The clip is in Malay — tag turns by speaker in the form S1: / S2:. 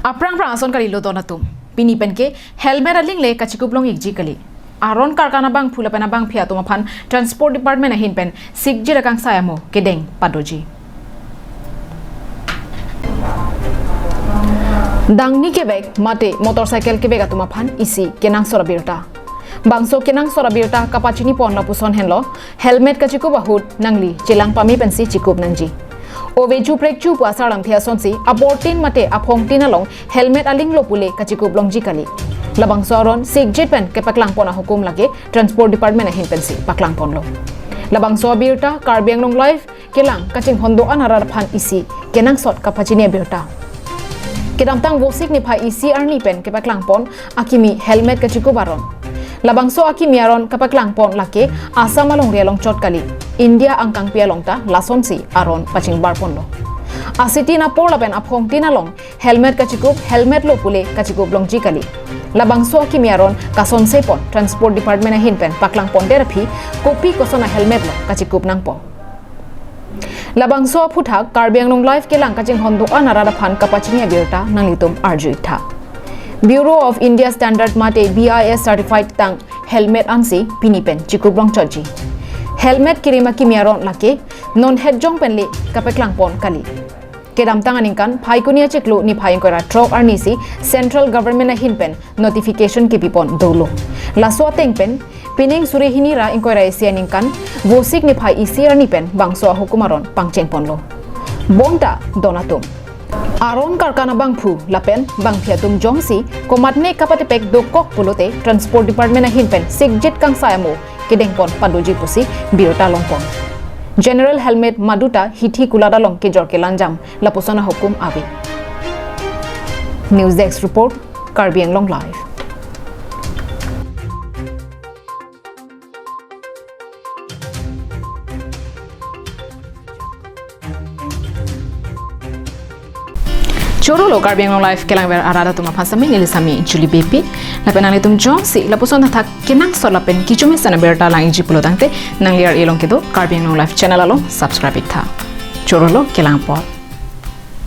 S1: Aprang ason kali lo donatum. Pini penke helmet aling le kachikuplong ikji kali. Aron karkana bang phula pena bang phia tumaphan transport department ahin pen sikji rakang sayamo kedeng padoji. Dangni kebek mate motorcycle kebek atumaphan isi kenang sorabirta. Bangso kenang sorabirta kapachini pon la puson henlo helmet kachiku bahut nangli chilang pami pensi chikup nangji. Oveju prekju puasa lang thia sonsi abortin mate aphong tinalong helmet aling lopule kachikup longji kali. Labang soron sikjit pen ke paklang pona hukum lage transport department ahin pensi paklang pon lo. Labang so birta karbiang long life kelang kaching hondo anarar phan isi kenang sot kapachini birta. Kedamtang vosik ni phai isi arni pen ke paklang pon akimi helmet kachiku baron. Labang so akimi aron kapaklang pon lake asam along rialong chot kali India angkang pialong ta lasonsi aron paching bar pon lo. Asiti na por lapen aphong tinalong helmet kachikup helmet lo pule kachikup long jikali. Labang so akimi aron kasonse pon transport department ahin pen paklang pon therapy kopi kosona helmet lo kachikup nang pon. Labang so phuthak karbiang long life kelang kaching hondo anarada phan kapachini birta nanglitum arjuitha. Bureau of India Standard mate BIS certified tang helmet ansi pinipen chikublong choji. Helmet kirima kimiaron lake non headjong penle kapeklang pon kali. Kedam tang aningkan phaikunia chiklu ni phaingkora trok arnisi central government ahin pen notification kipipon dolo. Laswa tengpen pining surehini ra inkoira asianingkan vosik ni phai isi arni pen bangso hukumaron pangcheng ponlo. Bonta donatum. Aron karkana bangphu lapen bangphiatum jongsi komatne kapatepek dokok pulote transport department ahin pen sikjit kang sayamo kedengpon padoji pusi birota longpon. General helmet maduta hithi kulada long ke jorke lanjam lapusana hukum abi. News Desk report Karbi Anglong Live. Choro lo Karbi Anglong Live kelang ber arada tuma phasami nilisami juli bepi lapen tum jongsi lapuson thak kenang so lapen kichumi sana berta lang ji pulo tangte nang liar elong kedo Karbi Anglong Live channel alo subscribe tha choro lo kelang por